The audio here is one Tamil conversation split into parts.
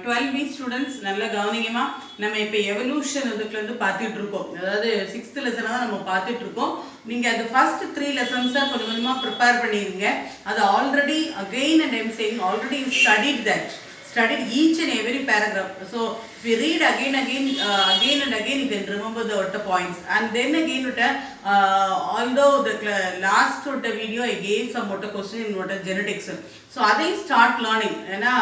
12B ஸ்டூடெண்ட்ஸ் நல்ல கவனிங்கம்மா. நம்ம இப்போ எவல்யூஷன் இதுக்குலேருந்து பார்த்துட்டு இருக்கோம். அதாவது 6th லெசனை தான் நம்ம பார்த்துட்டு இருக்கோம். நீங்கள் அந்த ஃபர்ஸ்ட் 3 லெசன்ஸை கொஞ்சம் கொஞ்சமாக ப்ரிப்பேர் பண்ணிடுங்க. அது already again and I'm saying already you studied each and every paragraph. So if you read again and again, you can remember the points. And then again, although the last video I gave some question in genetics. So அதை start learning. ஏன்னா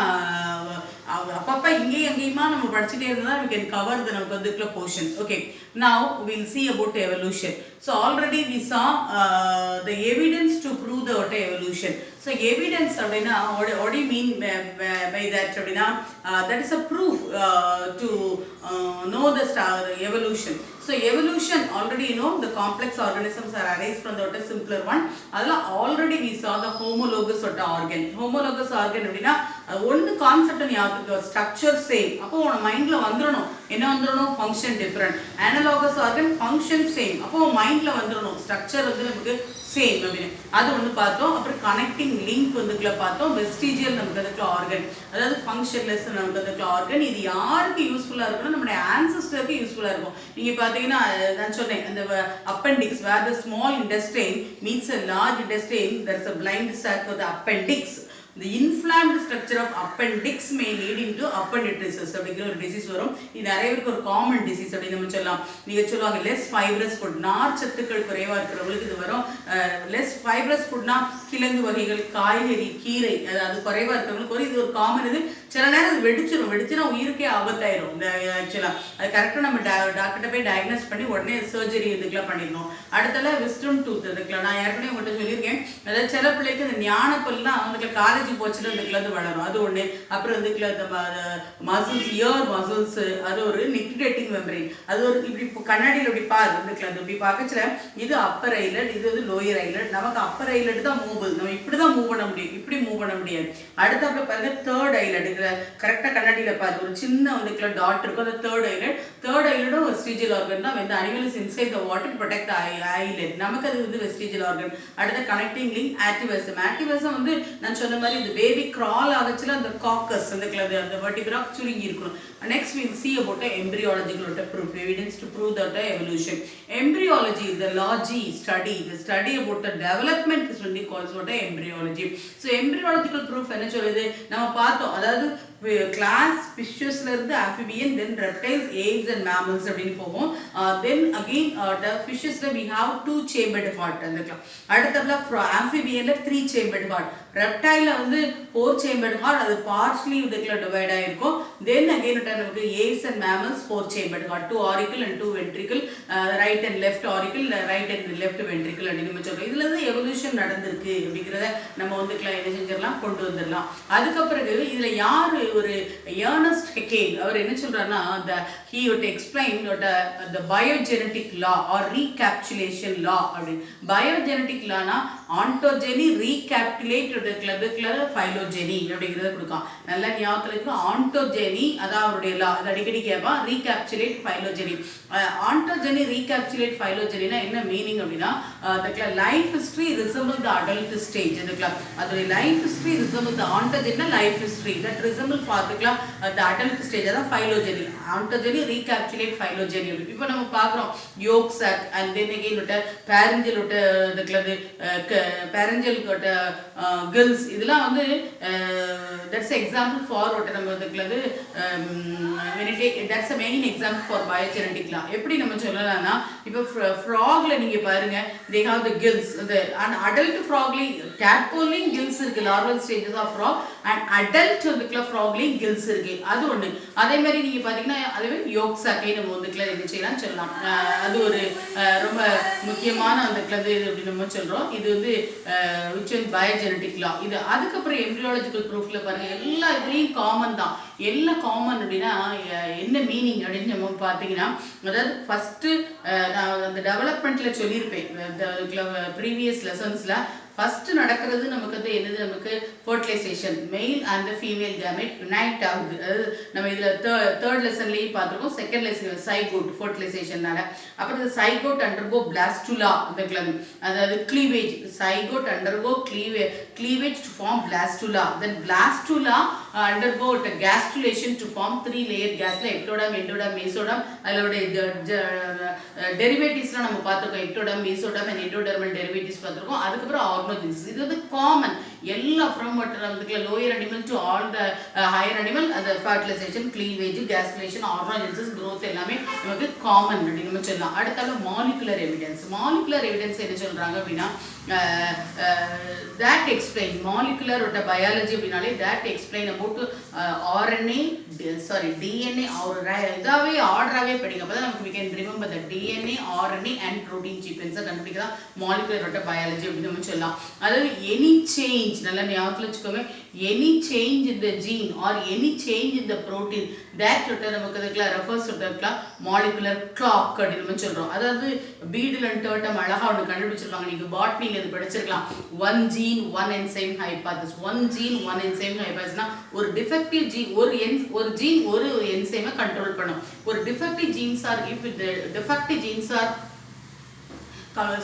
அப்பப்போ இங்கேயும் எங்கேயுமா நம்ம படிச்சுட்டே இருந்தால் we can cover the நமக்கு வந்துக்குள்ள portion. Okay, now we'll see about evolution. So already we saw the evidence to prove the evolution. So evidence அப்படின்னா what do you mean by that அப்படின்னா that is a proof to know the evolution. So evolution already you know the complex organisms are arise from the simpler one. அதெல்லாம் already we saw the homologous organ. Homologous organ அப்படின்னா ஒன்று கான்செப்ட் ஞாபகம் ஸ்ட்ரக்சர் சேம். அப்போ உன் மைண்டில் வந்துடணும் என்ன வந்துடணும் function different. Analogous organ function same. அப்போ மைண்டில் வந்துடணும் ஸ்ட்ரக்சர் வந்து நமக்கு சேம் அப்படின்னு அது ஒன்று பார்த்தோம். அப்புறம் கனெக்டிங் லிங்க் வந்துக்குள்ள பார்த்தோம். வெஸ்டிஜியல் நமக்கு அதுக்குள்ள ஆர்கன், அதாவது ஃபங்க்ஷன்லெஸ் நமக்கு அதுக்குள்ள ஆர்கன். இது யாருக்கு யூஸ்ஃபுல்லாக இருக்குன்னா நம்மளுடைய ஆன்சஸ்டருக்கு யூஸ்ஃபுல்லாக இருக்கும். நீங்கள் பார்த்தீங்கன்னா நான் சொன்னேன் அந்த appendix where the small intestine meets a large intestine there is a blind sac of the appendix. The inflamed structure of appendix may lead into appendicitis அப்படிங்கிற ஒரு டிசீஸ் வரும். இது நிறைய பேருக்கு ஒரு காமன் டிசீஸ் அப்படின்னு நம்ம சொல்லலாம். நீங்கள் சொல்லுவாங்க லெஸ் ஃபைப்ரஸ் ஃபுட், நார் சத்துக்கள் குறைவாக இருக்கிறவங்களுக்கு இது வரும். லெஸ் ஃபைப்ரஸ் ஃபுட்னா கிழங்கு வகைகள், காய்கறி, கீரை அது குறைவாக இருக்கிறவங்களுக்கு ஒரு இது ஒரு காமன். இது சில நேரம் அது வெடிச்சிடும் உயிருக்கே ஆபத்தாயிரும். இந்த ஆக்சுவலாக அது கரெக்டாக நம்ம டாக்டர்கிட்ட போய் டயக்னோஸ் பண்ணி உடனே சர்ஜரி இதுக்கெல்லாம் பண்ணிடணும். அடுத்தல விஸ்டம் டூத் இதுக்கெல்லாம் நான் ஏற்கனவே உங்கள்கிட்ட சொல்லியிருக்கேன். அதாவது சில பிள்ளைக்கு இந்த ஞானப்பல்லாம் அவங்களுக்கு காலேஜ் போச்சுன்னா இதுக்குள்ள இருந்து வளரும், அது ஒன்று. அப்புறம் இதுக்குள்ள இந்த மசில்ஸ், இயர் மசில்ஸ், அது ஒரு நிக்டேட்டிங் மெம்பரின், அது ஒரு இப்படி கண்ணாடியில் இப்படி பாரு இதுக்குள்ள இப்படி பார்க்கச்சுல இது அப்பர் ஐலட், இது வந்து லோயர் ஐலட். நமக்கு அப்பர் ஐலட் தான் மூவ், நம்ம இப்படி தான் மூவ் பண்ண முடியும், இப்படி மூவ் பண்ண முடியாது. அடுத்தாப்புல பாருங்க தேர்ட் ஐலட், இதுல கரெக்டாக கண்ணாடியில் பாரு ஒரு சின்ன வந்துக்குள்ள டாட் இருக்கும், அது தேர்ட் ஐலட். தேர்ட் ஐலடும் வெஸ்டிஜியல் ஆர்கன் தான். வந்து animals inside the water to protect eyelid, நமக்கு அது வந்து வெஸ்டிஜியல் ஆர்கன். அடுத்த கனெக்டிங் லிங்க் ஆக்டிவசம். ஆக்டிவசம் வந்து நான் சொன்ன மாதிரி இந்த பேபி கிரால் ஆகச்சுல அந்த காக்கஸ் அந்த வெர்டிபிரா சுருங்கி இருக்கணும். Next we will see about the embryological proof, evidence to prove that the evolution. Embryology, the study about the development is only called what the embryology. So embryological proof என்ன சொல்லுது நம்ம பார்த்தோம். அதாவது கிளாஸ் ஃபிஷஸ்ல இருந்து amphibian, then reptiles, apes and mammals அப்படின்னு போவோம். Then again the fishesல we have 2 chambered heart. அடுத்ததுல amphibianல 3 chambered heart. reptile வந்து 4 chambered heart, அது partially இதுக்குள்ள டிவைட் ஆயிருக்கும். Then again நமக்கு apes and mammals 4 chambered heart, 2 auricle and 2 ventricle, right and left auricle, right and left ventricle அப்படின்னு நம்ம சொல்றோம். இதுல இருந்து எவல்யூஷன் நடந்திருக்கு அப்படிங்கறத நம்ம வந்துக்குள்ள என்ன செஞ்சிரலாம் கொண்டு வந்துடலாம். அதுக்கு பிறகு இதுல யாரு ஒரு எர்னஸ்ட் ஹெக்கேல் அவர் என்ன சொல்றாருன்னா he would explain the biogenetic law or recapitulation law அப்படி. biogenetic lawனா ontogeny, recapitulate, phylogeny அப்படிங்கறத கொடுக்கான். நல்லா ஞாபகத்துல இருக்கு. ontogeny அதான் அவருடைய லா, அது அடிக்கடி கேட்பான். recapitulate, phylogeny. ontogeny, recapitulate, phylogeny னா என்ன மீனிங் அப்படின்னா the life history resemble the adult stage. அதோட life history resemble the ontogeny life history that resemble for the adult stage, அதான் phylogeny. ontogeny, recapitulate, phylogeny. இப்போ நம்ம பார்க்குறோம் yolk sac and then again pharyngeal pharyngeal gills, இதெல்லாம் வந்து that's an example for what நம்ம இதுக்குள்ளது when it take that's a main example for biogenetic law. எப்படி நம்ம சொல்லலாம்னா இப்போ frogல நீங்க பாருங்க they have the gills, the adult frogல tadpole gills இருக்கு, larval stages of frog, and adult வந்துக்குள்ள frogல gills இருக்கு, அது ஒண்ணு. அதே மாதிரி நீங்க பாத்தீங்கன்னா அதுவே yolk sac நம்ம வந்துக்குள்ள என்ன செய்யலாம் சொல்லலாம். அது ஒரு ரொம்ப முக்கியமான வந்துக்குள்ளது அப்படி நம்ம சொல்றோம். இது வந்து which is biogenetic law. இது அதுக்கு அப்புறம் embryological proofல பாருங்க எல்லா இதுலயும் காமன் தான். எல்லாம் காமன் அப்படின்னா என்ன மீனிங் அப்படின்னு நம்ம பார்த்தீங்கன்னா அதாவது ஃபர்ஸ்ட் நான் அந்த டெவலப்மெண்ட்ல சொல்லியிருப்பேன் ப்ரீவியஸ் லெசன்ஸ்ல. ஃபர்ஸ்ட் நடக்கிறது நமக்கு வந்து என்னது, நமக்கு fertilisation mail and female gamete unite ஆகுது. அதாவது நம்ம இதில் தேர்ட் லெசன்லேயும் பார்த்துருக்கோம், செகண்ட் லெசன் சைகோட் ஃபர்டிலைசேஷன்னால. அப்புறம் இந்த சைகோட் அண்டர்கோ பிளாஸ்டுலா அந்த அதாவது cleavage, zygote undergo cleavage to form blastula, then blastula undergo gastrulation to form 3-layer gastrula, ectoderm, endoderm, mesoderm. அதோட டெரிவேட்டிவ்ஸ்லாம் நம்ம பார்த்துருக்கோம், ectoderm, mesoderm and endodermal derivatives பார்த்துருக்கோம். அதுக்கப்புறம் ஆர்கனோஜெனிசிஸ், இது வந்து காமன் எல்லா from lower animal to all the higher animal. அது fertilization, cleavage, gastrulation, organogenesis, growth எல்லாமே நமக்கு காமன் அப்படின்னு நம்ம சொல்லலாம். அடுத்தால மாலிகுலர் எவிடன்ஸ். மாலிகுலர் எவிடன்ஸ் என்ன சொல்றாங்க அப்படின்னா, that explain molecular biology அப்படினாலே that explain about RNA DNA or இதாவே ஆர்டராகவே படிங்க, அப்போ தான் நமக்கு we can remember the DNA, RNA and protein sequence கண்டுபிடிக்கலாம் molecular biology அப்படின்னு நம்ம சொல்லலாம். அதாவது any change, நல்லா ஞாபகத்தில் வச்சுக்கோங்க, any change in the gene or any change in the protein that நமக்கு இதுக்குலாம் refers to the molecular clock அப்படின்னு நம்ம சொல்கிறோம். அதாவது பீடில் அண்ட் டர்ட்டம் அழகாக ஒன்று கண்டுபிடிச்சிருப்பாங்க, நீங்கள் பாட்னியில் இது படிச்சிருக்கலாம். 1 gene 1 enzyme hypothesis, 1 gene 1 enzyme hypothesis. ஒரு டிஃபெக்டிவ் ஜீன் ஒரு ஜீன் ஒரு என்சைமை கண்ட்ரோல் பண்ணும். ஒரு defective genes are if the defective genes are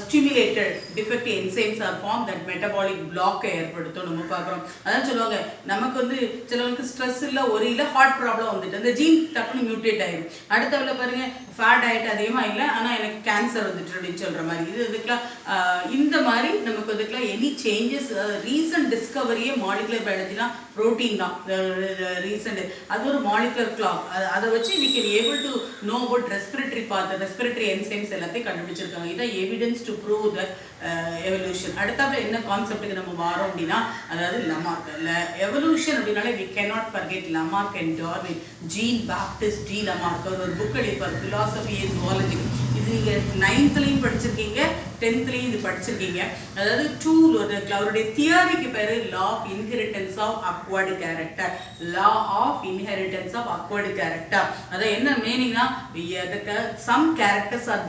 stimulated, defective enzymes are formed that metabolic block ஏற்படுத்தும் நம்ம பார்க்குறோம். அதான் சொல்லுவாங்க, நமக்கு வந்து சிலவங்களுக்கு ஸ்ட்ரெஸ் இல்லை, ஒரு இல்லை ஹார்ட் ப்ராப்ளம் வந்துட்டு அந்த ஜீன் டக்குன்னு மியூட்டேட் ஆயிடும். அடுத்தவளை பாருங்க ஃபேட் ஆகிட்டு அதிகமாக இல்லை, ஆனால் எனக்கு கேன்சர் வந்துட்டு அப்படின்னு சொல்கிற மாதிரி. இதுக்கெல்லாம் இந்த மாதிரி நமக்கு வந்துக்கலாம் எனி சேஞ்சஸ். ரீசன்ட் டிஸ்கவரியே மாலிகுலர் பயாலஜினா ப்ரோட்டீன் தான் ரீசன்ட், அது ஒரு மாலிகுலர் கிளாக். அதை வச்சு we can able to know about respiratory path, respiratory enzymes எல்லாத்தையும் கண்டுபிடிச்சிருக்காங்க. இதான் evidence to prove the evolution. அடுத்தாப்புல என்ன கான்செப்டுக்கு நம்ம வரோம் அப்படின்னா, அதாவது லமார்க். எவல்யூஷன் அப்படின்னாலே we cannot forget Lamarck and Darwin. Jean Baptiste de Lamarck ஒரு புக் எழுதிப்பார், philosophy and zoology. இது நீங்கள் 9th படிச்சிருக்கீங்க, 10th இது படிச்சிருக்கீங்க. அதாவது அவருடைய தியரிக்கு பேரு law of inheritance of acquired character. Law of inheritance of acquired character. அதான் என்ன மீனிங்னா, some characters are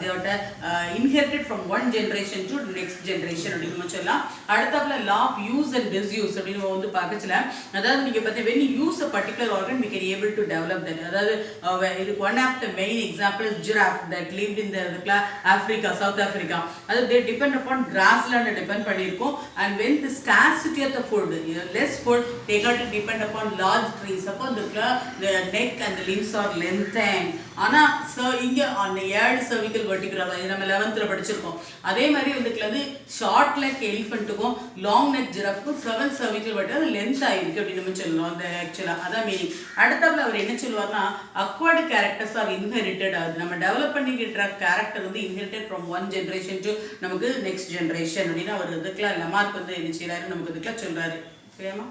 inherited from one generation to next generation அப்படின்னு சொல்லலாம். அடுத்தாப்புல law of use and disuse அப்படின்னு வந்து பார்க்கல. அதாவது நீங்கள் பார்த்தீங்கன்னா when you use a particular organ we can able to develop that. அதாவது இதுக்கு one of the main example is giraffe that lived in the Africa, South Africa. அது they depend upon grassland depend பண்ணிருக்கும். And when the scarcity of the food, less food, they got to depend upon large trees. அப்போ the neck and the limbs are lengthened. ஆனால் இங்கே அந்த 7 cervical vertebrae, இது நம்ம 11th படிச்சிருக்கோம். அதே மாதிரி வந்து ஷார்ட் லெக் எலிஃபென்ட்டுக்கும் லாங் நெக் ஜிராஃப்க்கும் 7 cervical vertebrae அது லென்த் ஆகிருக்கு அப்படின்னு நம்ம சொல்லணும். அந்த ஆக்சுவலாக அதான் மீனிங். அடுத்தாப்புல அவர் என்ன சொல்லுவார்னா, அக்வர்டு கேரக்டர்ஸ் ஆர் இன்ஹெரிட்டட். அது நம்ம டெவலப் பண்ணிக்கிற கேரக்டர் வந்து inherited from one generation to நமக்கு நெக்ஸ்ட் ஜென்ரேஷன் அப்படின்னு அவர் இதுக்கெல்லாம் லமார்க் வந்து என்ன செய்யறாரு நமக்கு இதுக்கெல்லாம் சொல்றாரு. சரியாமா?